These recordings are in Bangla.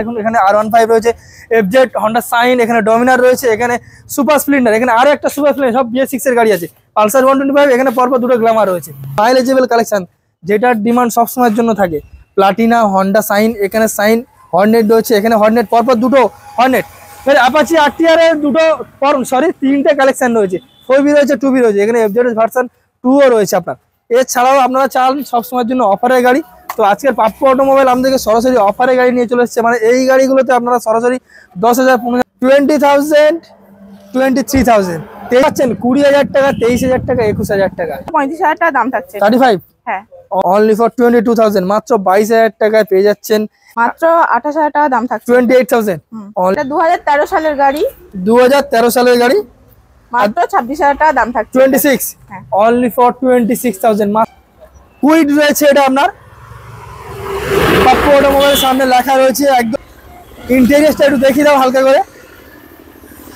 এখন এখানে R15 রয়েছে, FZ, Honda Shine, এখানে ডমিনার রয়েছে, এখানে সুপার স্প্লেন্ডার, এখানে আরো একটা সুপার স্প্লেন্ডার, সব BS6 এর গাড়ি আছে। পালসার 125, এখানে পরপর দুটো গ্ল্যামার রয়েছে। মাইলেজেবল কালেকশন, যেটার ডিমান্ড সবসময়ের জন্য থাকে। প্লাটিনা, Honda Shine, এখানে Shine, হর্নেট রয়েছে, এখানে হর্নেট পরপর দুটো হর্নেট, অ্যাপাচি RTR এর দুটো তিনটে কালেকশন রয়েছে। 4B রয়েছে, 2B রয়েছে, এখানে FZ ভার্সন 2 ও রয়েছে আপনার। এছাড়াও আপনারা চান সবসময়ের জন্য অফারের গাড়ি, তো আজকের পাপ্পু অটোমোবাইল আমাদেরকে সরাসরি অফারে গাড়ি নিয়ে চলে এসেছে। মানে এই গাড়িগুলোতে আপনারা সরাসরি 10,000, 15,000, 20,000, 23,000 পাচ্ছেন। 20,000 টাকা, 23,000 টাকা, 21,000 টাকা, 35,000 টাকা দাম থাকছে। 35, হ্যাঁ, অনলি ফর 22,000, মাত্র 22,000 টাকায় পেয়ে যাচ্ছেন। মাত্র 28,000 টাকা দাম থাকছে। 28,000, এটা 2013 সালের গাড়ি। 2013 সালের গাড়ি, মাত্র 26,000 টাকা দাম থাকছে। 26, অনলি ফর 26,000। কুইড রয়েছে, এটা আপনার পাপ্পু অটোমোবাইলের সামনে লেখা রয়েছে। একদম ইন্টেরিয়রটা একটু দেখিয়ে দাও হালকা করে।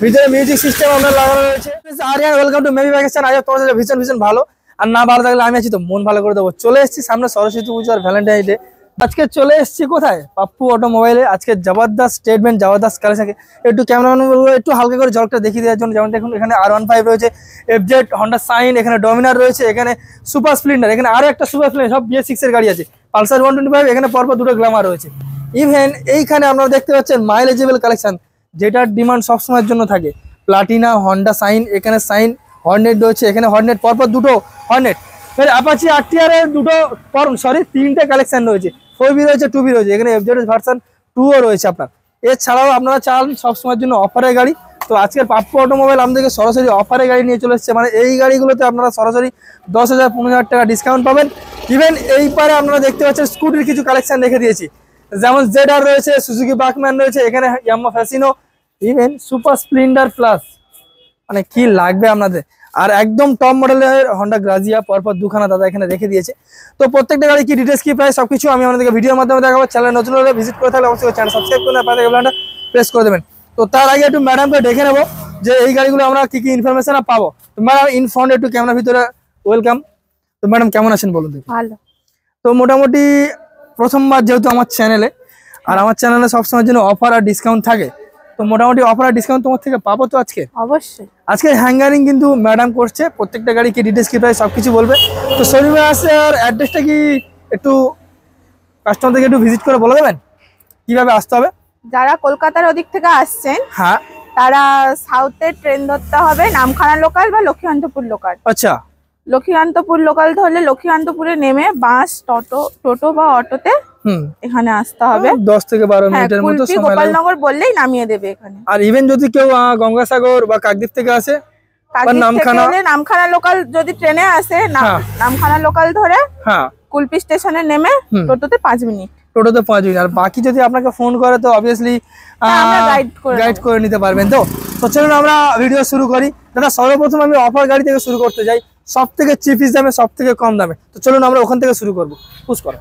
ভিতরে মিউজিক সিস্টেম আপনার লাগানো রয়েছে। Aryan, welcome to maybe vacation. আজ তোমার সাথে ভীষণ ভালো, আর না ভালো থাকলে আমি আছি তো মন ভালো করে দেবো। চলে এসেছি সামনে সরস্বতী পুজো আর ভ্যালেন্টাইন ডে। আজকে চলে এসেছি কোথায়? পাপ্পু অটোমোবাইলে। আজকে জবরদস্ত স্টেটমেন্ট, জবরদস্ত কালেকশন। একটু ক্যামেরাম্যান একটু হালকা করে ঝলকটা দেখিয়ে দেওয়ার জন্য। যেমন দেখুন এখানে R15 রয়েছে, FZ, Honda Shine, এখানে ডমিনার রয়েছে, এখানে সুপার স্প্লেন্ডার, এখানে আরো একটা সুপার স্প্লেন্ডার, সব BS6 এর গাড়ি আছে। পালসার 125, এখানে পরপর দুটো গ্ল্যামার রয়েছে। ইভেন এইখানে আপনারা দেখতে পাচ্ছেন মাইলেজেবল কালেকশন, যেটার ডিমান্ড সবসময়ের জন্য থাকে। প্লাটিনা, Honda Shine, এখানে Shine, হর্নেট রয়েছে, এখানে হর্নেট পরপর দুটো হর্নেট, অ্যাপাচি RTR এর দুটো তিনটে কালেকশন রয়েছে। 4B রয়েছে, 2B রয়েছে, এখানে FZ ভার্সন 2 ও রয়েছে আপনার। এছাড়াও আপনারা চান সবসময়ের জন্য অফারের গাড়ি, তো আজকের পাপ্পু অটোমোবাইল আমাদেরকে সরাসরি অফারে গাড়ি নিয়ে চলে এসেছে। মানে এই গাড়িগুলোতে আপনারা সরাসরি 10,000, 15,000 টাকা ডিসকাউন্ট পাবেন। ইভেন এই পারে আপনারা দেখতে পাচ্ছেন স্কুটির কিছু কালেকশন রেখে দিয়েছি, যেমন ZR রয়েছে, সুজুকি বাকম্যান রয়েছে, এখানে Yamaha Fascino, even super Splendor plus, মানে কি লাগবে আপনাদের। আর একদম টপ মডেলের Honda Grazia, পরপর দুখানা দাদা এখানে রেখে দিয়েছে। তো প্রত্যেকটা গাড়ি কি ডিটেলস, কি প্রাইস, সবকিছু আমি আপনাদেরকে ভিডিওর মাধ্যমে দেখাবো। চ্যানেল নতুন হলে ভিজিট করে থাকলে অবশ্যই চ্যানেল সাবস্ক্রাইব করে পাশে বেলটা প্রেস করে দেবেন। তো তার আগে একটু ম্যাডামকে দেখে নেবো যে এই গাড়িগুলো আমরা কি কি ইনফরমেশন পাবো। তো ম্যাডাম ইন ফ্রন্ট একটু ক্যামেরার ভিতরে ওয়েলকাম। তো ম্যাডাম কেমন আছেন বলুন? ভালো। তো মোটামুটি প্রথমবার যেহেতু আমার চ্যানেলে, আর আমার চ্যানেলে সবসময়ের জন্য অফার আর ডিসকাউন্ট থাকে, তো মোটামুটি অফার আর ডিসকাউন্ট তোমার থেকে পাবো তো আজকে? অবশ্যই। আজকে হ্যাঙ্গারিং কিন্তু ম্যাডাম করছে, প্রত্যেকটা গাড়ি কি ডিটেলস কি প্রাইস সবকিছু বলবে। তো শোরুমে আসে আর অ্যাড্রেসটা কি একটু কাস্টমারদেরকে একটু ভিজিট করে বলে দেবেন কিভাবে আসতে হবে? যারা কলকাতার ওদিক থেকে আসছেন, হ্যাঁ, তারা সাউথের ট্রেন ধরতে হবে, নামখানা লোকাল বা লক্ষ্মীকান্তপুর লোকাল। আচ্ছা, লক্ষ্মীকান্তপুর লোকাল ধরলে লক্ষ্মীকান্তপুরে নেমে বাস, টোটো বা অটোতে এখানে আসতে হবে। 10 থেকে 12 মিনিটের মতো সময় লাগবে। গোপালনগর বললেই নামিয়ে দেবে এখানে। আর ইভেন যদি কেউ গঙ্গাসাগর বা কাকদ্বীপ থেকে আসে, নামখানা লোকাল যদি ট্রেনে আসে, নামখানা লোকাল ধরে কুলপি স্টেশনে নেমে টোটোতে 5 মিনিট। টোটোতে 5 মিনিট। আর বাকি যদি আপনাকে ফোন করে তো অবভিয়াসলি গাইড করে নিতে পারবেন। তো চলুন আমরা ভিডিও শুরু করি। দাদা সর্বপ্রথম আমি অফার গাড়ি থেকে শুরু করতে যাই, সব থেকে চিপিস দামে, সব থেকে কম দামে। তো চলুন আমরা ওখান থেকে শুরু করবো, পুশ করো।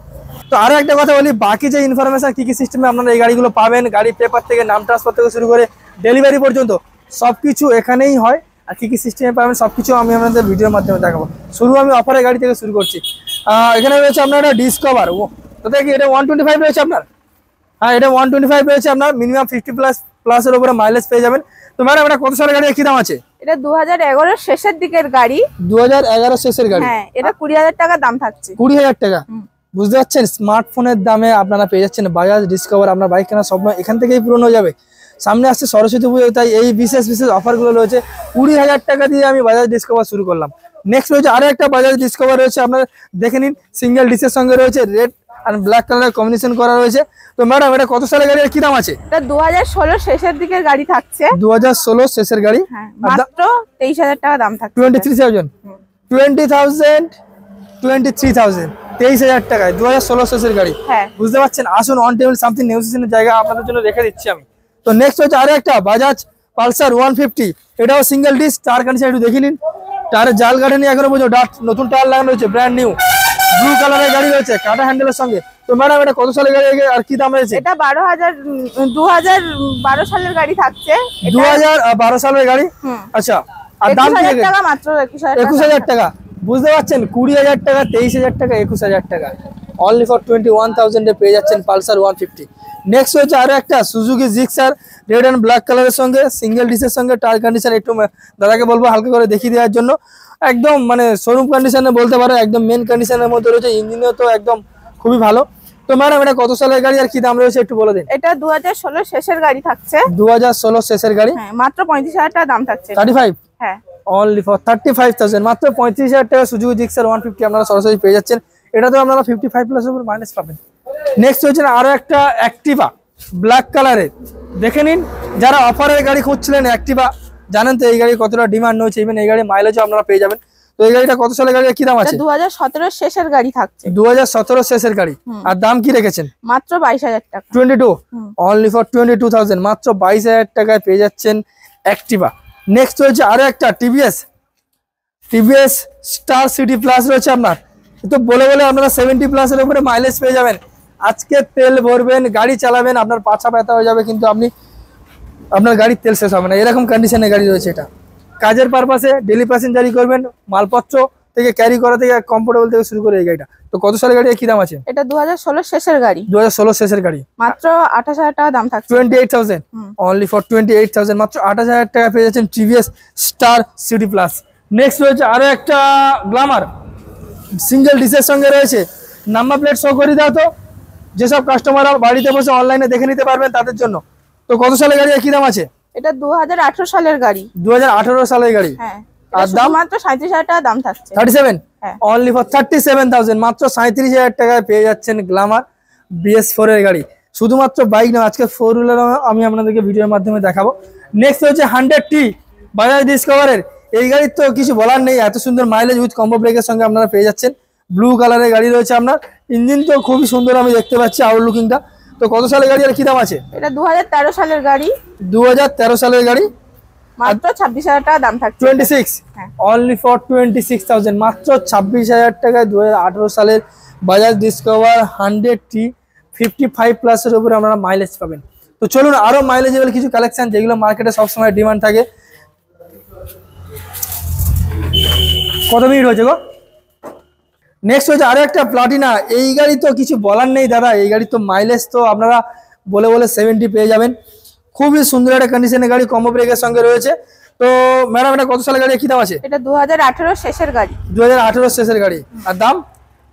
তো আরো একটা কথা বলি, বাকি যে ইনফরমেশন কি কি সিস্টেমে আপনারা এই গাড়িগুলো পাবেন, গাড়ি পেপার থেকে নাম ট্রান্সফার থেকে শুরু করে ডেলিভারি পর্যন্ত সবকিছু এখানেই হয়। আর কি কি সিস্টেমে পাবেন সবকিছু আমি আপনাদের ভিডিওর মাধ্যমে দেখাবো। শুরু আমি অফারের গাড়ি থেকে শুরু করছি। এখানে রয়েছে আপনার একটা ডিসকভার, কোথায় কি এটা 125 রয়েছে আপনার। হ্যাঁ, এটা 125 রয়েছে আপনার, মিনিমাম 50+ এর উপরে মাইলেজ পেয়ে যাবেন। তো ম্যাডাম এটা কত সালের গাড়ি, কি দাম আছে? এটা 2011 শেষের দিকের গাড়ি। 2011 শেষের গাড়ি। হ্যাঁ, এটা 20,000 টাকা দাম থাকছে। 20,000 টাকা। বুঝতে পারছেন, স্মার্টফোনের দামে আপনারা পেয়ে যাচ্ছেন বাজাজ ডিসকভার। আপনার বাইক কেনার স্বপ্ন এখান থেকেই পূরণ হয়ে যাবে। সামনে আসছে সরস্বতী পুজো, তাই এই বিশেষ অফারগুলো রয়েছে। 20,000 টাকা দিয়ে আমি বাজাজ ডিসকভার শুরু করলাম। নেক্সট রয়েছে আরো একটা বাজাজ ডিসকভার রয়েছে, আপনার দেখে নিন, সিঙ্গেল ডিসের সঙ্গে রয়েছে, রেড আর ব্ল্যাক কালারের কম্বিনেশন করা রয়েছে। তো ম্যাডাম এটা কত সালের গাড়ি, কি দাম আছে? এটা 2016 শেষের দিকের গাড়ি থাকছে। 2016 শেষের গাড়ি, মাত্র 23,000 টাকা দাম থাকছে। 23,000, 23,000 টাকায় 2016 শেষের গাড়ি। বুঝতে পারছেন, আসুন অন টেবিল সামথিং নেগোসিয়েশনের জায়গা আপনাদের জন্য রেখে দিচ্ছি আমি। তো নেক্সট হচ্ছে আরো একটা বাজাজ পালসার 150, এটাও সিঙ্গেল ডিস্ক, টায়ার কন্ডিশন একটু দেখে নিন। টায়ারের জাল কাটেনি এখনো পর্যন্ত, নতুন টায়ার লাগানো রয়েছে, ব্র্যান্ড নিউ ব্লু কালারের গাড়ি রয়েছে, কাটা হ্যান্ডেলের সঙ্গে। তো ম্যাডাম এটা কত সালের গাড়ি আর কি দাম রয়েছে? এটা 2012 সালের গাড়ি থাকছে। 2012 সালের গাড়ি। আচ্ছা, আর দাম কি? মাত্র 21,000 টাকা। বুঝতে পারছেন, 20,000 টাকা, 23,000 টাকা, 21,000 টাকা। অনলি ফর 21,000 পেয়ে যাচ্ছেন পালসার 150। নেক্সট হচ্ছে আরো একটা Suzuki Gixxer red and black কালারের সঙ্গে সিঙ্গেল ডিসের সঙ্গে টায়ার কন্ডিশন একটু দাদাকে বলবো হালকা করে দেখিয়ে দেওয়ার জন্য। একদম মানে শোরুম কন্ডিশনে বলতে পারো, একদম মেন কন্ডিশনের মধ্যে রয়েছে, ইঞ্জিনও তো একদম খুবই ভালো। তো ম্যাডাম এটা কত সালের গাড়ি আর কি দাম রয়েছে একটু বলে দিন। এটা 2016 শেষের গাড়ি থাকছে। 2016 শেষের গাড়ি, হ্যাঁ মাত্র 35,000 টাকা দাম থাকছে। 35, হ্যাঁ অনলি ফর 35,000, মাত্র 35,000 টাকা সুজুকি জিক্সার 150 আপনারা সরাসরি পেয়ে যাচ্ছেন। এটা তো আপনারা 55 প্লাস উপর মাইলেজ পাবেন। নেক্সট হচ্ছে আরো একটা অ্যাক্টিভা ব্ল্যাক কালারের, দেখে নিন। যারা অফারের গাড়ি খুঁজছিলেন অ্যাক্টিভা, জানেন তো এই গাড়ি কতটা ডিমান্ড হয়েছে, ইভেন এই গাড়ি মাইলেজও আপনারা পেয়ে যাবেন। তো এই গাড়িটা কত সালের গাড়ি কি দাম আছে? 2017 শেষের গাড়ি থাকছে। 2017 শেষের গাড়ি, আর দাম কি রেখেছেন? মাত্র 22,000 টাকা। 22, অনলি ফর 22,000, মাত্র 22,000 টাকায় পেয়ে যাচ্ছেন অ্যাক্টিভা। নেক্সট হচ্ছে আরো একটা টিভিএস স্টার সিটি প্লাস রয়েছে আপনার। তো বলে বলে আপনারা 70 প্লাসের উপরে মাইলেজ পেয়ে যাবেন। আজকে তেল ভরবেন, গাড়ি চালাবেন, আপনার পাছা ব্যথা হয়ে যাবে, কিন্তু আপনার গাড়ির তেল শেষ হবে না, এরকম কন্ডিশনে গাড়ি রয়েছে। এটা কাজের পারপাসে ডেলি প্যাসেঞ্জারি করবেন, মালপত্র থেকে ক্যারি করা থেকে কমফোর্টেবল থেকে শুরু করে এই গাড়িটা। তো কত সালের গাড়ি কি দাম আছে? এটা 2016 শেষের গাড়ি। 2016 শেষের গাড়ি, মাত্র 28,000 টাকা দাম থাকছে। 28,000, অনলি ফর 28,000, মাত্র 28,000 টাকা পেয়ে যাচ্ছেন TVS star city plus. Next রয়েছে আরো একটা গ্ল্যামার সিঙ্গেল ডিসের সঙ্গে রয়েছে। নাম্বার প্লেট শো করে দাও তো, যেসব কাস্টমাররা বাড়িতে বসে অনলাইনে দেখে নিতে পারবেন তাদের জন্য। তো কত সালের গাড়ি কি দাম আছে? এটা 2018 সালের গাড়ি। 2018 সালের গাড়ি, হ্যাঁ। আর দাম মাত্র 37,000 টাকা দাম থাকছে। 37, হ্যাঁ অনলি ফর 37,000, মাত্র 37,000 টাকায় পেয়ে যাচ্ছেন গ্ল্যামার BS4 এর গাড়ি। শুধুমাত্র বাইক না, আজকে 4 হুইলার আমি আপনাদেরকে ভিডিওর মাধ্যমে দেখাবো। নেক্সট হচ্ছে 100T বাজাজ ডিসকভারের। এই গাড়ির তো কিছু বলার নেই, এত সুন্দর মাইলেজ উইথ কম্বো ব্রেকের সঙ্গে আপনারা পেয়ে যাচ্ছেন। ব্লু কালারের গাড়ি রয়েছে আপনার, ইঞ্জিন তো খুবই সুন্দর আমি দেখতে পাচ্ছি আউটলুকিংটা। তো কত সালের গাড়ি আর কি দাম আছে? এটা 2013 সালের গাড়ি। 2013 সালের গাড়ি, মাত্র 26,000 টাকা দাম থাকছে। 26, অনলি ফর 26,000, মাত্র 26,000 টাকায় 2018 সালের বাজাজ ডিসকভার 100T 55 প্লাসের উপরে আপনারা মাইলেজ পাবেন। তো চলুন আরো মাইলেজেবল কিছু কালেকশন যেগুলো মার্কেটে সবসময় ডিমান্ড থাকে। কত মিনিট হয়েছে গো? নেক্সট হচ্ছে আরো একটা প্লাটিনা। এই গাড়ি তো কিছু বলার নেই দাদা, এই গাড়ি তো মাইলেজ তো আপনারা বলে বলে 70 পেয়ে যাবেন। খুবই সুন্দর একটা কন্ডিশনের গাড়ি, কম্বো ব্রেকের সঙ্গে রয়েছে। তো ম্যাডাম এটা কত সালের গাড়ি কি দাম আছে? এটা 2018 শেষের গাড়ি। 2018 শেষের গাড়ি, আর দাম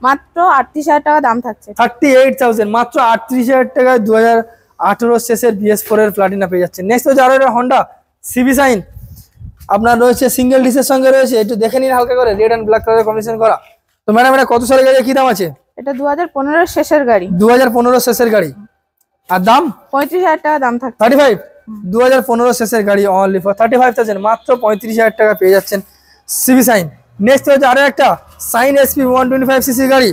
মাত্র 38,000 টাকা দাম থাকছে। 38,000, মাত্র 38,000 টাকায় 2018 শেষের BS4 এর প্লাটিনা পেয়ে যাচ্ছে। নেক্সট হচ্ছে আরো একটা হন্ডা সিবি সাইন আপনার রয়েছে, সিঙ্গেল ডিসের সঙ্গে রয়েছে। একটু দেখে নিন হালকা করে, রেড অ্যান্ড ব্ল্যাক কালারের কম্বিনেশন করা। তো ম্যাডাম এটা কত সালের গাড়ি কি দাম আছে? এটা 2015 শেষের গাড়ি। 2015 শেষের গাড়ি, আর দাম 35,000 টাকা দাম থাকছে। 35, 2015 শেষের গাড়ি, অনলি ফর 35,000, মাত্র 35,000 টাকা পেয়ে যাচ্ছেন সিবি সাইন। নেক্সট হচ্ছে আরো একটা সাইন SP 125cc গাড়ি।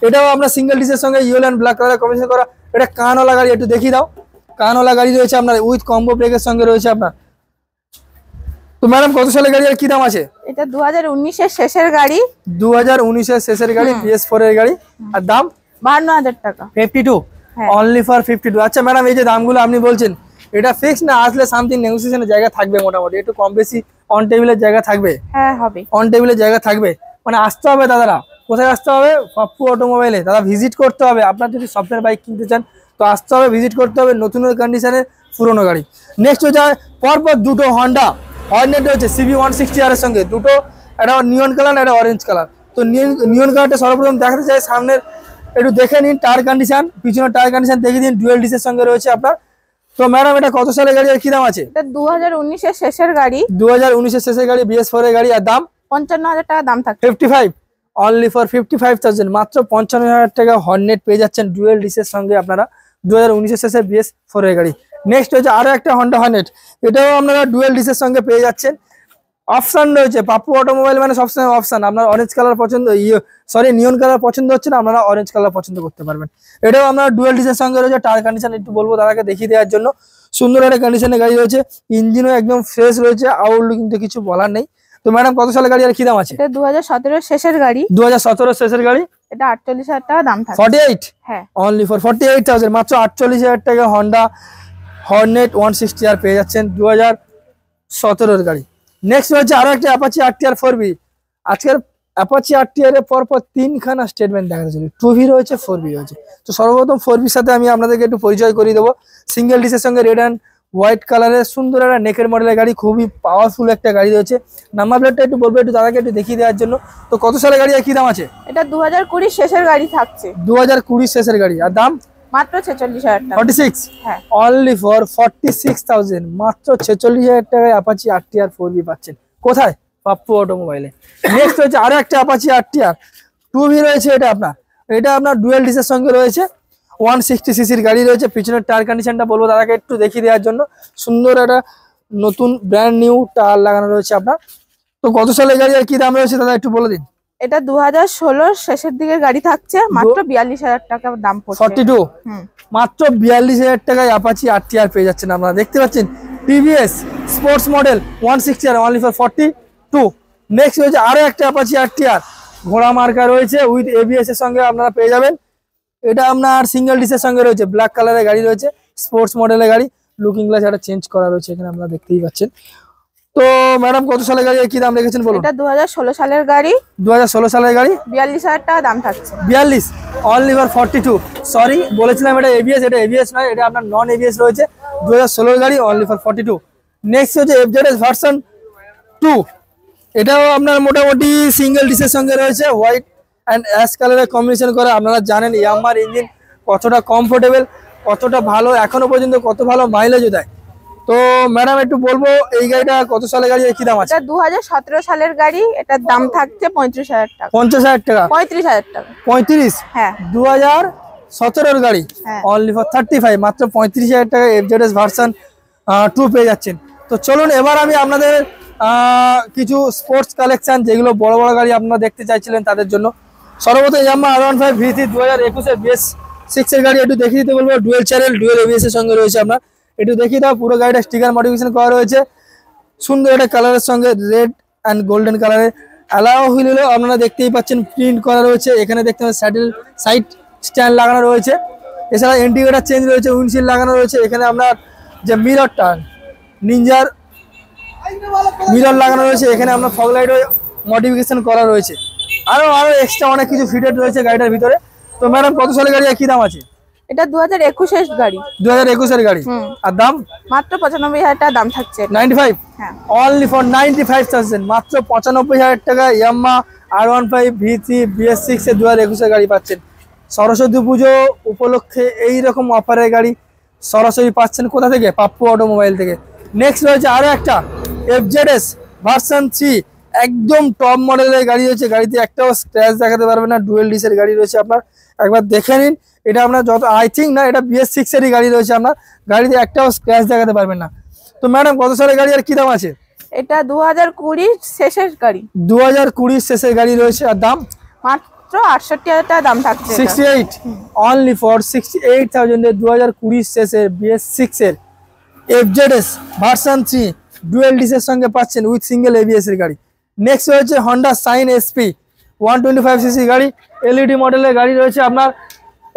এটাও আপনার সিঙ্গেল ডিসের সঙ্গে ইয়েলো অ্যান্ড ব্ল্যাক কালারের কম্বিনেশন করা। এটা কানওয়ালা গাড়ি, একটু দেখিয়ে দাও। কানওয়ালা গাড়ি রয়েছে আপনার, উইথ কম্বো ব্রেকের সঙ্গে রয়েছে আপনার। তো ম্যাডাম কত সালের গাড়ি আর কি দাম আছে? এটা 2019 এর শেষের গাড়ি। 2019 এর শেষের গাড়ি, BS4 এর গাড়ি, আর দাম 52,000 টাকা। 52, অনলি ফর 52। আচ্ছা ম্যাডাম এই যে দামগুলো আপনি বলছেন এটা ফিক্স না, আসলে সামথিং নেগোসিয়েশনের জায়গা থাকবে, মোটামুটি একটু কম বেশি অন টেবিলের জায়গা থাকবে? হ্যাঁ হবে, অন টেবিলের জায়গা থাকবে। মানে আসতে হবে দাদারা, কোথায় আসতে হবে? পাপ্পু অটোমোবাইলে দাদা ভিজিট করতে হবে। আপনার যদি স্বপ্নের বাইক কিনতে চান তো আসতে হবে, ভিজিট করতে হবে, নতুন কন্ডিশনের পুরোনো গাড়ি। নেক্সট হচ্ছে পরপর দুটো হন্ডা হর্নেট রয়েছে CB 160R এর সঙ্গে, দুটো, একটা নিয়ন কালার একটা অরেঞ্জ কালার। তো নিয়ন কালারটা সর্বপ্রথম দেখাতে চাই, সামনের একটু দেখে নিন টায়ার কন্ডিশন, পিছনের টায়ার কন্ডিশন দেখে দিন, ডুয়েল ডিসের সঙ্গে রয়েছে আপনার। তো ম্যাডাম এটা কত সালের গাড়ি আর কি দাম আছে? এটা 2019 এর শেষের গাড়ি। 2019 এর শেষের গাড়ি, BS4 এর গাড়ি, আর দাম 55,000 টাকা দাম থাকে। 55, অনলি ফর 55,000, মাত্র 55,000 টাকা হর্নেট পেয়ে যাচ্ছেন ডুয়েল ডিসের সঙ্গে আপনারা, 2019 এর শেষে BS4 এর গাড়ি। নেক্সট হচ্ছে আরো একটা হন্ডা হর্নেট, এটাও আপনারা ডুয়েল ডিসের সঙ্গে পেয়ে যাচ্ছেন। অপশন রয়েছে, পাপ্পু অটোমোবাইল মানে সবসময় অপশন। আপনার অরেঞ্জ কালার পছন্দ, নিয়ন কালার পছন্দ হচ্ছে না, আপনারা অরেঞ্জ কালার পছন্দ করতে পারবেন। এটাও আপনারা ডুয়েল ডিসের সঙ্গে রয়েছে। টায়ার কন্ডিশন একটু বলবো দাদাকে দেখিয়ে দেওয়ার জন্য, সুন্দর একটা কন্ডিশনের গাড়ি রয়েছে, ইঞ্জিনও একদম ফ্রেশ রয়েছে, আউটলুক কিন্তু কিছু বলার নেই। তো ম্যাডাম কত সালের গাড়ি আর কি দাম আছে? এটা 2017 শেষের গাড়ি। 2017 শেষের গাড়ি, এটা 48,000 টাকা দাম থাকে। 48, হ্যাঁ, অনলি ফর 48,000, মাত্র 48,000 টাকা হন্ডা হর্নেট 160R পেয়ে যাচ্ছেন 2017 এর গাড়ি। নেক্সট হচ্ছে আরো একটা অ্যাপাচি RTR 4B। আজকের অ্যাপাচি RTR এর পরপর 3খানা স্টেটমেন্ট দেখাতে চলি। 2V রয়েছে, 4V রয়েছে। তো সর্বপ্রথম 4Vর সাথে আমি আপনাদেরকে একটু পরিচয় করিয়ে দেবো। সিঙ্গেল ডিসের সঙ্গে রেড অ্যান্ড হোয়াইট কালারের সুন্দর একটা নেকের মডেলের গাড়ি, খুবই পাওয়ারফুল একটা গাড়ি রয়েছে। নাম্বার প্লেটটা একটু বলবো একটু দাদাকে একটু দেখিয়ে দেওয়ার জন্য। তো কত সালের গাড়ি আর কি দাম আছে? এটা 2020 শেষের গাড়ি থাকছে। 2020 শেষের গাড়ি, আর দাম মাত্র 46,000 টাকা। 46, হ্যাঁ, অনলি ফর 46,000, মাত্র 46,000 টাকায় অ্যাপাচি RTR 4V পাচ্ছেন। কোথায়? পাপ্পু অটোমোবাইলে। নেক্সট হচ্ছে আরো একটা অ্যাপাচি RTR 2V রয়েছে। এটা আপনার ডুয়েল ডিসের সঙ্গে রয়েছে, 160 সিসির গাড়ি রয়েছে। পিছনের টায়ার কন্ডিশনটা বলবো দাদাকে একটু দেখিয়ে দেওয়ার জন্য। সুন্দর একটা নতুন ব্র্যান্ড নিউ টায়ার লাগানো রয়েছে আপনার। তো কত সালের গাড়ি আর কি দাম রয়েছে দাদা একটু বলে দিন। এটা 2016 শেষের দিকে গাড়ি থাকছে, মাত্র 42,000 টাকা দাম পড়ছে। 42, মাত্র 42,000 টাকায় অ্যাপাচি RTR পেয়ে যাচ্ছেন আপনারা। দেখতে পাচ্ছেন TVS sports model 160 only for 42। Next হচ্ছে আরো একটা অ্যাপাচি RTR ঘোড়া মার্কা রয়েছে, উইথ ABS এর সঙ্গে আপনারা পেয়ে যাবেন। এটা আপনার সিঙ্গেল ডিসের সঙ্গে রয়েছে, ব্ল্যাক কালারের গাড়ি রয়েছে, স্পোর্টস মডেলের গাড়ি। লুকিং গ্লাস একটা চেঞ্জ করা রয়েছে এখানে আপনারা দেখতেই পাচ্ছেন। তো ম্যাডাম কত সালের গাড়ি কি দাম রেখেছেন বলুন? এটা 2016 সালের গাড়ি। 2016 সালের গাড়ি, 42,000 টাকা দাম থাকছে। 42, অনলি ফর 42। সরি বলেছিলাম এটা ABS, এটা ABS নয়, এটা আপনার নন ABS রয়েছে। 2016 গাড়ি, অনলি ফর 42। নেক্সট হচ্ছে FZS ভার্সন 2। এটাও আপনার মোটামুটি সিঙ্গেল ডিসের সঙ্গে রয়েছে, হোয়াইট অ্যান্ড অ্যাশ কালারের কম্বিনেশন করে। আপনারা জানেন ইয়ামাহার ইঞ্জিন কতটা কমফোর্টেবল, কতটা ভালো, এখনো পর্যন্ত কত ভালো মাইলেজও দেয়। তো ম্যাডাম একটু বলবো এই গাড়িটা কত সালের গাড়ি কি দাম আছে? এটা 2017 সালের গাড়ি, এটার দাম থাকছে 35,000 টাকা। 50,000 টাকা? 35,000 টাকা। 35? হ্যাঁ, 2017 গাড়ি, অনলি ফর 35, মাত্র 35,000 টাকা FZS ভার্সন 2 পেয়ে যাচ্ছেন। তো চলুন এবার আমি আপনাদের কিছু স্পোর্টস কালেকশন, যেগুলো বড় বড় গাড়ি আপনারা দেখতে চাইছিলেন তাদের জন্য। সর্বপ্রথম ইয়ামাহা R15 V3 2021 এর BS6 এর গাড়ি একটু দেখিয়ে দিতে বলবো। ডুয়েল চ্যানেল, ডুয়েল ABS এর সঙ্গে রয়েছে আপনার। একটু দেখিয়ে দাও। পুরো গাড়িটা স্টিকার মডিফিকেশন করা রয়েছে, সুন্দর একটা কালারের সঙ্গে রেড অ্যান্ড গোল্ডেন কালারের। অ্যালাও হুইলও আপনারা দেখতেই পাচ্ছেন প্রিন্ট করা রয়েছে। এখানে দেখতে পাচ্ছেন স্যাডেল সাইড স্ট্যান্ড লাগানো রয়েছে। এছাড়া ইন্ডিকেটর চেঞ্জ রয়েছে, উইন্ডশিল্ড লাগানো রয়েছে। এখানে আপনার যে মিররটা নিনজার মিরর লাগানো রয়েছে। এখানে আপনার ফগ লাইটও মডিফিকেশন করা রয়েছে। আরো এক্সট্রা অনেক কিছু ফিটেড রয়েছে গাড়িটার ভিতরে। তো ম্যাডাম কত সালের গাড়ি আর কি দাম আছে? এটা 2021 এর গাড়ি। 2021 এর গাড়ি, আর দাম মাত্র 95,000 টাকা দাম থাকছে। 95, হ্যাঁ, অনলি ফর 95,000, মাত্র 95,000 টাকা ইয়ামাহা R15 V3 BS6 এর 2021 এর গাড়ি পাচ্ছেন। সরস্বতী পুজো উপলক্ষে এইরকম অফারের গাড়ি সরাসরি পাচ্ছেন কোথা থেকে? পাপ্পু অটোমোবাইল থেকে। নেক্সট রয়েছে আরো একটা FZS ভার্সন 3, একদম টপ মডেলের গাড়ি রয়েছে। গাড়িতে একটাও স্ক্র্যাচ দেখাতে পারবে না, ডুয়েল ডিসের গাড়ি রয়েছে আপনার। একবার দেখে নিন। এটা আপনার যত আই থিঙ্ক না, এটা BS6 এরই গাড়ি রয়েছে আপনার। গাড়িতে একটাও স্ক্র্যাচ দেখাতে পারবেন না। তো ম্যাডাম কত সালের গাড়ি আর কি দাম আছে? এটা 2020 শেষের গাড়ি। 2020 শেষের গাড়ি রয়েছে, আর দাম মাত্র 68,000 টাকা দাম থাকছে। 68, অনলি ফর 68,000 এর 2020 শেষের BS6 এর FZS ভার্সন 3 ডুয়েল ডিসের সঙ্গে পাচ্ছেন উইথ সিঙ্গেল ABS এর গাড়ি। নেক্সট হচ্ছে হন্ডা সাইন SP 125 সিসি গাড়ি, LED মডেলের গাড়ি রয়েছে আপনার।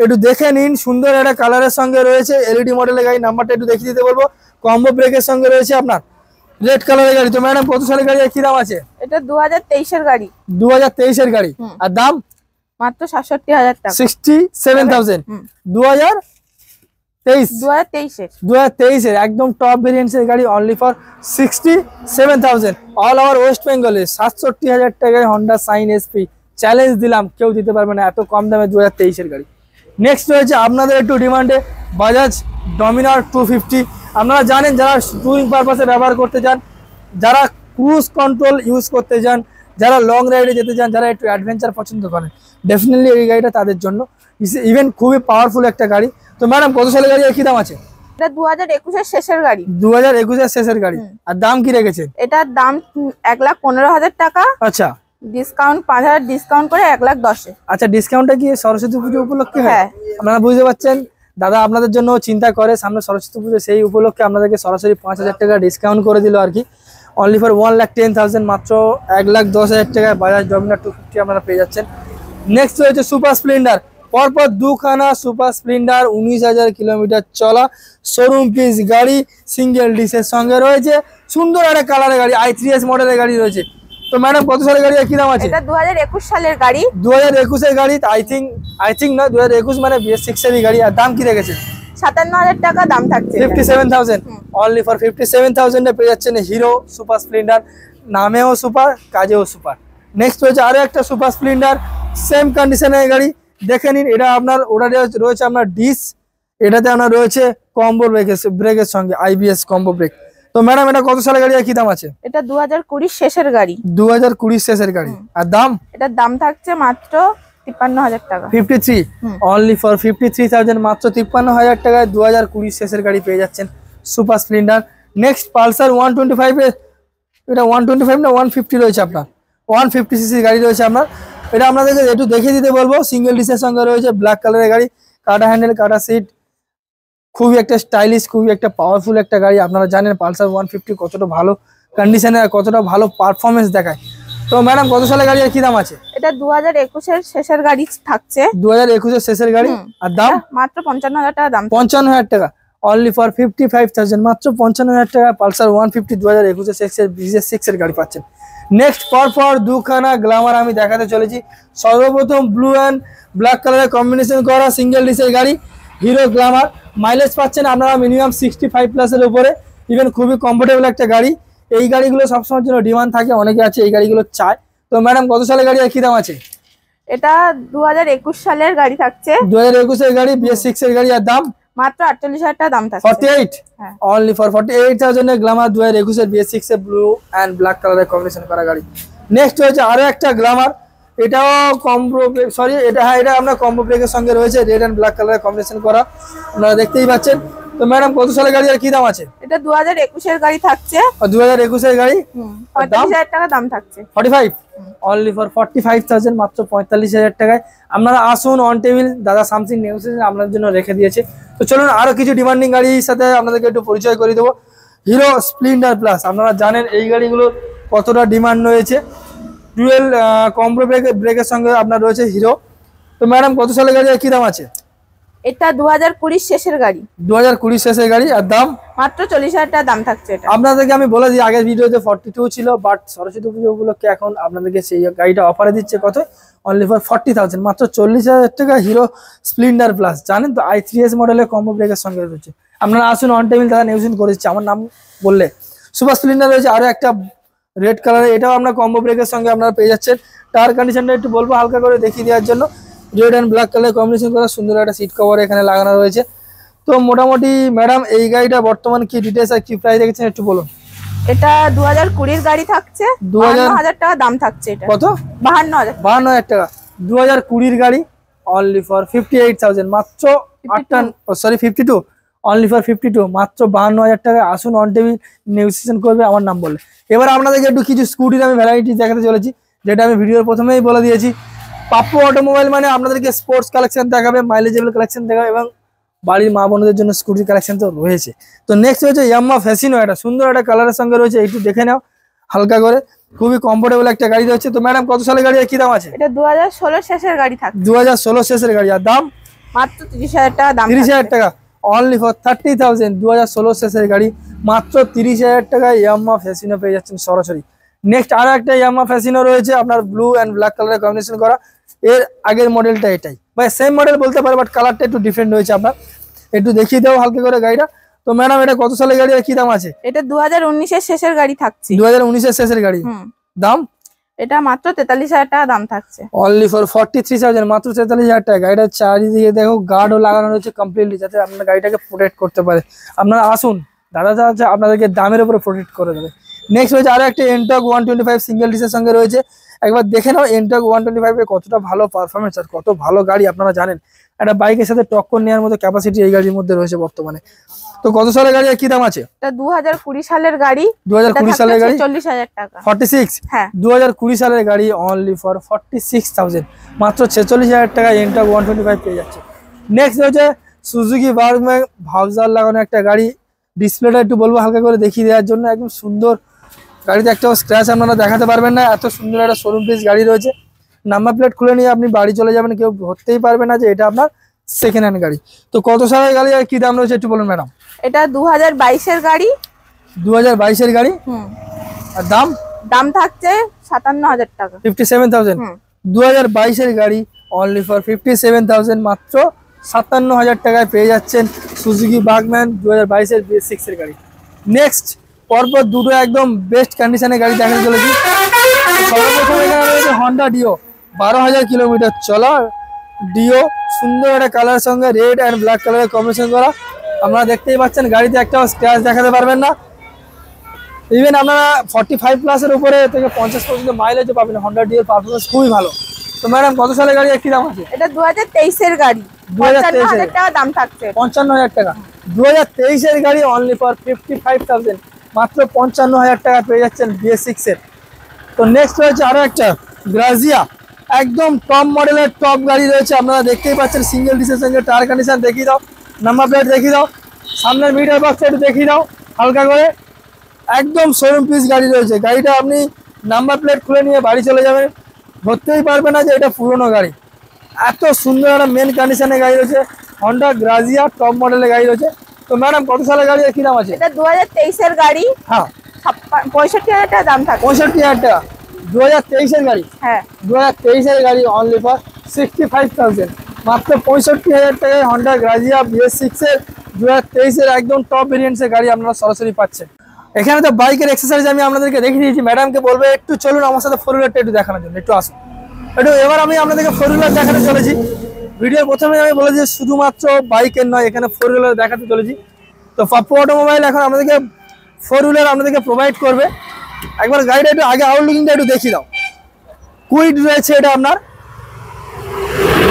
একটু দেখে নিন, সুন্দর একটা কালারের সঙ্গে রয়েছে LED মডেলের গাড়ি। নাম্বারটা একটু দেখিয়ে দিতে বলবো। কম্বো ব্রেকের সঙ্গে রয়েছে আপনার, রেড কালারের গাড়ি। তো ম্যাডাম কত সালের গাড়ি আর কি দাম আছে? এটা 2023 এর গাড়ি। 2023 এর গাড়ি, আর দাম মাত্র 67,000 টাকা। 67,000, 2023 2023 এর একদম টপ ভেরিয়েন্টস এর গাড়ি, only for 67,000। All over West বেঙ্গলে 67,000 টাকায় হন্ডা সাইন SP চ্যালেঞ্জ দিলাম, কেউ দিতে পারবে না এত কম দামে 2023 এর গাড়ি। নেক্সট রয়েছে আপনাদের একটু ডিমান্ডে বাজাজ ডমিনার 250। আপনারা জানেন যারা টুরিং পারপাসে ব্যবহার করতে চান, যারা ক্রুজ কন্ট্রোল ইউজ করতে চান, যারা লং রাইডে যেতে চান, যারা একটু অ্যাডভেঞ্চার পছন্দ করেন, ডেফিনেটলি এই গাড়িটা তাদের জন্য। ইভেন খুবই পাওয়ারফুল একটা গাড়ি। তো ম্যাডাম কত সালের গাড়ি আর কি দাম আছে? এটা 2021 এর শেষের গাড়ি। 2021 এর শেষের গাড়ি, আর দাম কি রেখেছেন? এটার দাম 1,15,000 টাকা। আচ্ছা, ডিসকাউন্ট 5,000 ডিসকাউন্ট করে 1,10,000। আচ্ছা, ডিসকাউন্টটা কি সরস্বতী পুজো উপলক্ষে? হ্যাঁ, আপনারা বুঝতে পারছেন দাদা আপনাদের জন্য চিন্তা করে, সামনে সরস্বতী পুজো, সেই উপলক্ষে আপনাদেরকে সরাসরি 5,000 টাকা ডিসকাউন্ট করে দিল আর কি। অনলি ফর 1,10,000, মাত্র 1,10,000 টাকায় বাজাজ ডমিনার 250 আপনারা পেয়ে যাচ্ছেন। নেক্সট রয়েছে সুপার স্প্লেন্ডার, পরপর দুখানা সুপার স্প্লেন্ডার, 19,000 কিলোমিটার চলা শোরুম পিস গাড়ি, সিঙ্গেল ডিসের সঙ্গে রয়েছে। সুন্দর একটা কালারের গাড়ি, i3s মডেলের গাড়ি রয়েছে। তো ম্যাডাম কত সালের গাড়ি আর কি দাম আছে? এটা 2021 সালের গাড়ি। 2021 এর গাড়ি, আই থিঙ্ক না 2021 মানে BS6 এর গাড়ি। আর দাম কি রেখেছে? 57,000 টাকা দাম থাকছে। 57,000 অনলি ফর 57,000 এ পেয়ে যাচ্ছেন হিরো সুপার স্প্লেন্ডার, নামেও সুপার, কাজেও সুপার। নেক্সট রয়েছে আরো একটা সুপার স্প্লেন্ডার, সেম কন্ডিশনের গাড়ি, দেখে নিন। এটা আপনার ওটা রয়েছে আপনার ডিস, এটাতে আপনার রয়েছে কম্বো ব্রেকের সঙ্গে IBS কম্বো ব্রেক। তো ম্যাডাম এটা কত সালের গাড়ি আর কি দাম আছে? এটা 2020 শেষের গাড়ি। 2020 শেষের গাড়ি। আর দাম? এটার দাম থাকছে মাত্র 53,000 টাকা। 53 অনলি ফর 53,000, মাত্র 53,000 টাকায় 2020 শেষের গাড়ি পেয়ে যাচ্ছেন সুপার স্প্লেন্ডার। নেক্সট পালসার 125 এর, এটা 125 না 150 রয়েছে আপনার, 150 সিসির গাড়ি রয়েছে আপনার। এটা আপনাদেরকে একটু দেখিয়ে দিতে বলবো। সিঙ্গেল ডিসের সঙ্গে রয়েছে, ব্ল্যাক কালারের গাড়ি, কাটা হ্যান্ডেল, কাটা সিট, খুবই একটা স্টাইলিশ, খুবই একটা পাওয়ারফুল একটা গাড়ি। আপনারা জানেন পালসার 150 কতটা ভালো কন্ডিশনে আর কতটা ভালো পারফরমেন্স দেখায়। তো ম্যাডাম কত সালের গাড়ি আর কি দাম আছে? এটা 2021 এর শেষের গাড়ি থাকছে। 2021 এর শেষের গাড়ি। আর দাম? মাত্র 55,000 টাকা দাম। 55,000 টাকা অনলি ফর 55,000, মাত্র 55,000 টাকা পালসার 150 2021 এর শেষের BS6 এর গাড়ি পাচ্ছেন। নেক্সট পর দুখানা গ্ল্যামার আমি দেখাতে চলেছি। সর্বপ্রথম ব্লু অ্যান্ড ব্ল্যাক কালারের কম্বিনেশন করা সিঙ্গেল ডিসের গাড়ি হিরো গ্ল্যামার। মাইলেজ পাচ্ছেন আপনারা মিনিমাম 65 প্লাসের উপরে, ইভেন খুবই কমফোর্টেবল একটা গাড়ি। এই গাড়িগুলো সবসময়ের জন্য ডিমান্ড থাকে, অনেকে আছে এই গাড়িগুলো চায়। তো ম্যাডাম কত সালের গাড়ি আর কি দাম আছে? এটা 2021 সালের গাড়ি থাকছে। 2021 এর গাড়ি, BS6 এর গাড়ি। আর দাম? মাত্র 48,000 টাকা দাম থাকছে। 48 অনলি ফর 48,000 এর গ্ল্যামার 2021 এর BS6 এর ব্লু এন্ড ব্ল্যাক কালারের কম্বিনেশন করা গাড়ি। নেক্সট হচ্ছে আরো একটা গ্ল্যামার, এটাও কম্বো সরি এটা হ্যাঁ এটা আপনার কম্বো ব্রেকের সঙ্গে রয়েছে, রেড এন্ড ব্ল্যাক কালারের কম্বিনেশন করা, আপনারা দেখতেই পাচ্ছেন। তো ম্যাডাম কত সালের গাড়ি আর কি দাম আছে? এটা 2021 এর গাড়ি থাকছে। 2021 এর গাড়ি, 45,000 টাকা দাম থাকছে। 45 অনলি ফর 45,000, মাত্র 45,000 টাকায়। আপনারা আসুন অন টেবিল, দাদা সামথিং নেগোসিয়েশন আপনাদের জন্য রেখে দিয়েছে। তো চলুন আরো কিছু ডিমান্ডিং গাড়ির সাথে আপনাদেরকে একটু পরিচয় করে দেবো। হিরো স্প্লেন্ডার প্লাস, আপনারা জানেন এই গাড়িগুলোর কতটা ডিমান্ড রয়েছে। ডুয়েল কম্বো ব্রেকের সঙ্গে আপনার রয়েছে হিরো। তো ম্যাডাম কত সালের গাড়ি আর কি দাম আছে? এটা 2020 শেষের গাড়ি। 2020 শেষের গাড়ি। আর দাম? মাত্র 40,000 টাকা দাম থাকছে এটা। আপনাদেরকে আমি বলে দিই, আগের ভিডিওতে 42 ছিল, বাট সরস্বতী পুজো উপলক্ষে এখন আপনাদেরকে সেই গাড়িটা অফারে দিচ্ছে কত? অনলি ফর 40,000, মাত্র 40,000 টাকা হিরো স্প্লেন্ডার প্লাস। জানেন তো i3s মডেলের কম্বো ব্রেকের সঙ্গে রয়েছে। আপনারা আসুন অন টেবিল, দাদা নেগোসিয়েশন করে দিচ্ছে আমার নাম বললে। সুপার স্প্লেন্ডার রয়েছে আরো একটা রেড কালারের, এটাও আপনার কম্বো ব্রেকের সঙ্গে আপনারা পেয়ে যাচ্ছেন। টায়ার কন্ডিশনটা একটু বলবো হালকা করে দেখিয়ে দেওয়ার জন্য। Red and black colour combination করা সুন্দর একটা সিট কভার এখানে লাগানো রয়েছে। তো মোটামুটি ম্যাডাম এই গাড়িটা বর্তমান কি ডিটেলস আর কি প্রাইস দেখেছেন একটু বলুন। এটা 2020 গাড়ি থাকছে, 52,000 টাকা দাম থাকছে এটা। কত? 52,000 টাকা। 2020 গাড়ি অনলি ফর 58,000, মাত্র 52 অনলি ফর 52, মাত্র 52,000 টাকা। আসুন অন টেবিল, নেগোসিয়েশন করবে আমার নাম বললে। এবার আপনাদেরকে একটু কিছু স্কুটির আমি ভ্যারাইটি দেখাতে চলেছি, যেটা আমি ভিডিওর প্রথমেই বলে দিয়েছি। পাপ্পু অটোমোবাইল মানে আপনাদেরকে স্পোর্টস কালেকশন দেখাবে, মাইলেজেবল কালেকশন দেখাবে, এবং বাড়ির মা বোনদের জন্য স্কুটির কালেকশন তো রয়েছে। তো নেক্সট হচ্ছে ইয়ামাহা ফ্যাসিনো, একটা সুন্দর একটা কালারের সঙ্গে রয়েছে, একটু দেখে নাও হালকা করে, খুবই কমফোর্টেবল একটা গাড়ি রয়েছে। তো ম্যাডাম কত সালের গাড়ি আর কি দাম আছে? এটা 2016 শেষের গাড়ি থাকছে। 2016 শেষের গাড়ি। আর দাম? মাত্র 30,000 টাকা দাম। 30,000 টাকা অনলি ফর 30,000, 2016 শেষের গাড়ি, মাত্র 30,000 টাকায় ইয়ামাহা ফ্যাসিনো পেয়ে যাচ্ছেন সরাসরি। নেক্সট আরো একটা ইয়ামাহা ফ্যাসিনো রয়েছে আপনার ব্লু এন্ড ব্ল্যাক কালারের কম্বিনেশন করা। এর আগের মডেলটা এটাই, ভাই সেম মডেল বলতে পারে, বাট কালারটা একটু ডিফারেন্ট রয়েছে। আপনার একটু দেখিয়ে দাও হালকা করে গাড়িটা। তো ম্যাডাম এটা কত সালের গাড়ি আর কি দাম আছে? এটা 2019 এর শেষের গাড়ি থাকছে। 2019 এর শেষের গাড়ি। দাম? এটা মাত্র 43,000 টাকা দাম থাকছে। অনলি ফর 43,000, মাত্র 43,000 টাকা। গাড়িটার চারিদিকে দেখো গার্ডও লাগানো রয়েছে কমপ্লিটলি, যাতে আপনার গাড়িটাকে প্রোটেক্ট করতে পারে। আপনারা আসুন, দাদা যা আপনাদেরকে দামের উপরে প্রোটেক্ট করে দেবে। নেক্সট হচ্ছে আরো একটা এনটর্ক 125 সিঙ্গেল ডিসের সঙ্গে রয়েছে। একবার দেখে নাও এনটর্ক 125 এ কতটা ভালো পারফরমেন্স আর কত ভালো গাড়ি। আপনারা জানেন একটা বাইকের সাথে টক্কর নেওয়ার মতো ক্যাপাসিটি এই গাড়ির মধ্যে রয়েছে বর্তমানে। তো কত সালের গাড়ি আর কি দাম আছে? এটা 2020 সালের গাড়ি। 2020 সালের গাড়ি 46,000 টাকা। 46? হ্যাঁ 2020 সালের গাড়ি অনলি ফর 46,000, মাত্র 46,000 টাকা এনটর্ক 125 পেয়ে যাচ্ছে। নেক্সট হচ্ছে সুজুকি বার্গম্যান ভাউজার লাগানো একটা গাড়ি। ডিসপ্লেটা একটু বলবো হালকা করে দেখিয়ে দেওয়ার জন্য, একদম সুন্দর গাড়িতে একটাও স্ক্র্যাচ আপনারা দেখাতে পারবেন না, এত সুন্দর একটা শোরুম পিস গাড়ি রয়েছে। নাম্বার প্লেট খুলে নিয়ে আপনি বাড়ি চলে যাবেন, কেউ ধরতেই পারবে না যে এটা আপনার সেকেন্ড হ্যান্ড গাড়ি। তো কত সালের গাড়ি আর কি দাম রয়েছে একটু বলুন ম্যাডাম। এটা 2022 এর গাড়ি। 2022 এর গাড়ি। আর দাম? দাম থাকছে 57,000 টাকা। 57,000 2022 এর গাড়ি অনলি ফর 57,000, মাত্র 57,000 টাকায় পেয়ে যাচ্ছেন সুজুকি বাগম্যান 2022 এর BS6 এর গাড়ি। নেক্সট পরপর দুটো একদম বেস্ট কন্ডিশনের গাড়ি দেখাতে চলেছি। সর্বপ্রথম এখানে রয়েছে হন্ডা ডিও, 12,000 কিলোমিটার চলা ডিও, সুন্দর একটা কালারের সঙ্গে রেড অ্যান্ড ব্ল্যাক কালারের কম্বিনেশন করা। আপনারা দেখতেই পাচ্ছেন গাড়িতে একটা স্ক্র্যাচ দেখাতে পারবেন না। ইভেন আপনারা 45 প্লাসের উপরে থেকে 50 পর্যন্ত মাইলেজও পাবেন। হন্ডা ডিওর পারফরমেন্স খুবই ভালো। তো ম্যাডাম কত সালের গাড়ি, কি দাম আছে? এটা 2023 এর গাড়ি, 55,000 টাকা দাম থাকছে। 55,000 টাকা 2023 এর গাড়ি অনলি ফর 55,000, মাত্র 55,000 টাকা পেয়ে যাচ্ছেন BS6 এর। তো নেক্সট রয়েছে আরো একটা গ্রাজিয়া, একদম টপ মডেলের টপ গাড়ি রয়েছে। আপনারা দেখতেই পাচ্ছেন সিঙ্গেল ডিসের সঙ্গে টায়ার কন্ডিশন দেখিয়ে দাও, নাম্বার প্লেট দেখিয়ে দাও, সামনের মিটার বক্স একটু দেখিয়ে দাও হালকা করে। একদম শোরুম পিস গাড়ি রয়েছে। গাড়িটা আপনি নাম্বার প্লেট খুলে নিয়ে বাড়ি চলে যাবেন, ধরতেই পারবে না যে এটা পুরনো গাড়ি। এত সুন্দর একটা মেন কন্ডিশনের গাড়ি রয়েছে। হন্ডা গ্রাজিয়া টপ মডেলের গাড়ি রয়েছে। তো ম্যাডাম কত সালের গাড়ি, কি দাম আছে? এটা 2023 এর গাড়ি। হ্যাঁ 65,000 টাকা দাম থাকে। 65,000 টাকা 2023 এর গাড়ি। হ্যাঁ 2023 এর গাড়ি অনলি ফর 65,000, মাত্র 65,000 টাকায় হন্ডা গ্রাজিয়া BS6 এর 2023 এর একদম টপ ভেরিয়েন্টসের গাড়ি আপনারা সরাসরি পাচ্ছেন। এখানে তো বাইকের এক্সেসরিজ আমি আপনাদেরকে দেখিয়ে দিয়েছি। ম্যাডামকে বলবে একটু চলুন আমার সাথে 4 হুইলারটা একটু দেখানোর জন্য, একটু আসুন একটু। এবার আমি আপনাদেরকে 4 হুইলার দেখাতে চলেছি। ভিডিওর প্রথমে আমি বলেছি শুধুমাত্র বাইকের নয়, এখানে 4 হুইলার দেখাতে চলেছি। তো পাপ্পু অটোমোবাইল এখন আপনাদেরকে 4 হুইলার আপনাদেরকে প্রোভাইড করবে। একবার গাড়িটা একটু আগে আউটলুকিংটা একটু দেখিয়ে দাও। কুইড রয়েছে এটা আপনার,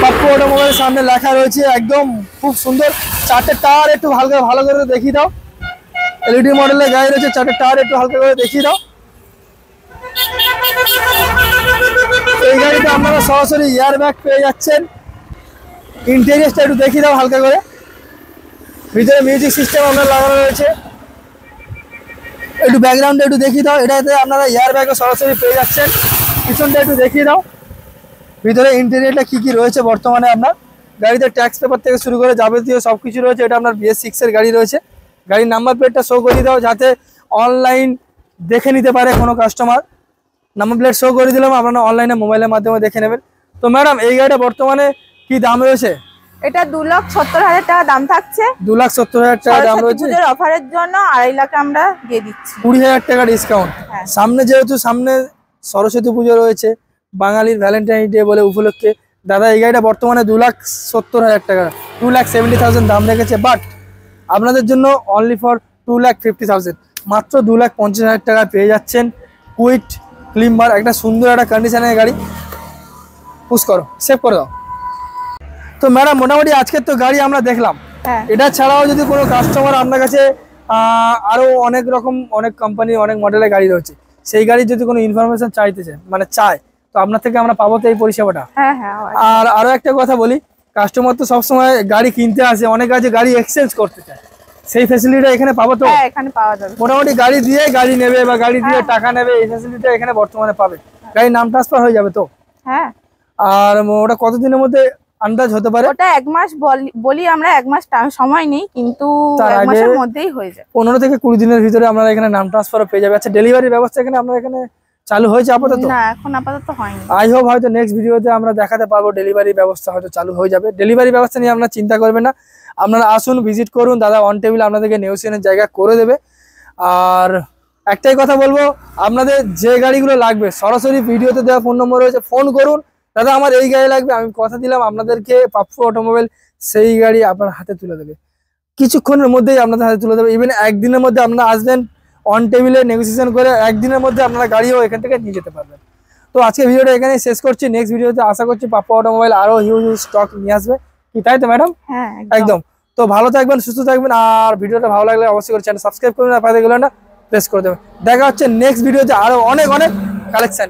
পাপ্পু অটোমোবাইলের সামনে লেখা রয়েছে, একদম খুব সুন্দর। 4টে টায়ার একটু হালকা ভালো করে দেখিয়ে দাও। LED মডেলের গাড়ি রয়েছে, 4টে টায়ার একটু হালকা করে দেখিয়ে দাও। এই গাড়িতে আপনারা সরাসরি এয়ার ব্যাগ পেয়ে যাচ্ছেন। ইন্টেরিয়রটা একটু দেখিয়ে দাও হালকা করে। ভিতরে মিউজিক সিস্টেম আপনার লাগানো রয়েছে, একটু ব্যাকগ্রাউন্ডে একটু দেখিয়ে দাও। এটাতে আপনারা এয়ার ব্যাগও সরাসরি পেয়ে যাচ্ছেন। পিছনটা একটু দেখিয়ে দাও, ভিতরে ইন্টেরিয়রটা কি কি রয়েছে বর্তমানে আপনার। গাড়িতে ট্যাক্স পেপার থেকে শুরু করে যাবতীয় সব কিছু রয়েছে। এটা আপনার BS6 এর গাড়ি রয়েছে। গাড়ির নাম্বার প্লেটটা শো করে দাও যাতে অনলাইন দেখে নিতে পারে কোনো কাস্টমার। নাম্বার প্লেট শো করে দিলাম, আপনারা অনলাইনে মোবাইলের মাধ্যমে দেখে নেবেন। তো ম্যাডাম এই গাড়িটা বর্তমানে কি দাম রয়েছে? এটা 2,70,000 টাকা দাম থাকছে। 2,70,000 টাকা দাম রয়েছে। পুজোর অফারের জন্য 2.5 লাখ আমরা দিয়ে দিচ্ছি। 20,000 টাকা ডিসকাউন্ট। সামনে যেহেতু সামনে সরস্বতী পুজো রয়েছে, বাঙালির ভ্যালেন্টাইন ডে বলে উপলক্ষে দাদা এই গাড়িটা বর্তমানে 2,70,000 টাকা 2,70,000 দাম রেখেছে। বাট আপনাদের জন্য অনলি ফর 2,50,000, মাত্র 2,50,000 টাকা পেয়ে যাচ্ছেন কুইট ক্লিম্বার, একটা সুন্দর একটা কন্ডিশনের গাড়ি। পুশ করো, সেভ করে দাও। তো ম্যাডাম মোটামুটি আজকের তো গাড়ি আমরা দেখলাম। এটা ছাড়াও যদি কোনো কাস্টমার আপনার কাছে আরো অনেক রকম অনেক কোম্পানি অনেক মডেলের গাড়ি রয়েছে, সেই গাড়ির যদি কোনো ইনফরমেশন চাইতে চায় মানে চায়, তো আপনার থেকে আমরা পাবো তো এই পরিষেবাটা। আর আরো একটা কথা বলি, কাস্টমার তো সবসময় গাড়ি কিনতে আসে, অনেক কাছে গাড়ি এক্সচেঞ্জ করতে চায়, সেই ফ্যাসিলিটিটা এখানে পাবো তো? এখানে পাওয়া যাবে। মোটামুটি গাড়ি দিয়ে গাড়ি নেবে বা গাড়ি দিয়ে টাকা নেবে, এই ফ্যাসিলিটিটা এখানে বর্তমানে পাবে। গাড়ির নাম ট্রান্সফার হয়ে যাবে তো? হ্যাঁ। আর ওটা কতদিনের মধ্যে আন্দাজ হতে পারে? ওটা 1 মাস বলি আমরা, 1 মাস সময় নেই, কিন্তু 1 মাসের মধ্যেই হয়ে যায়। 15 থেকে 20 দিনের ভিতরে আপনারা এখানে নাম ট্রান্সফার পেয়ে যাবে। আচ্ছা ডেলিভারির ব্যবস্থা এখানে আপনারা এখানে চালু হয়েছে আপাতত? না এখন আপাতত হয়নি। আই হোপ হয়তো নেক্সট ভিডিওতে আমরা দেখাতে পারবো ডেলিভারি ব্যবস্থা হয়তো চালু হয়ে যাবে। ডেলিভারি ব্যবস্থা নিয়ে আপনারা চিন্তা করবেন না, আপনারা আসুন ভিজিট করুন, দাদা অন টেবিল আপনাদেরকে নেগোসিয়েশনের জায়গা করে দেবে। আর একটাই কথা বলবো, আপনাদের যে গাড়িগুলো লাগবে সরাসরি ভিডিওতে দেওয়া ফোন নম্বর রয়েছে, ফোন করুন। দাদা আমার এই গাড়ি লাগবে, আমি কথা দিলাম আপনাদেরকে পাপ্পু অটোমোবাইল সেই গাড়ি আপনার হাতে তুলে দেবে, কিছুক্ষণের মধ্যেই আপনাদের হাতে তুলে দেবে। ইভেন একদিনের মধ্যে আপনারা আসবেন অন টেবিলে নেগোসিয়েশন করে, একদিনের মধ্যে আপনারা গাড়িও এখান থেকে নিয়ে যেতে পারবেন। তো আজকে ভিডিওটা এখানে শেষ করছি। নেক্সট ভিডিওতে আশা করছি পাপ্পু অটোমোবাইল আরো হিউজ স্টক নিয়ে আসবে, কি তাই তো ম্যাডাম? হ্যাঁ একদম। তো ভালো থাকবেন, সুস্থ থাকবেন, আর ভিডিওটা ভালো লাগলে অবশ্যই করে চ্যানেল সাবস্ক্রাইব করবেন, আর পাশে গেলেন না প্রেস করে দেবেন। দেখা হচ্ছে নেক্সট ভিডিওতে আরো অনেক অনেক কালেকশন।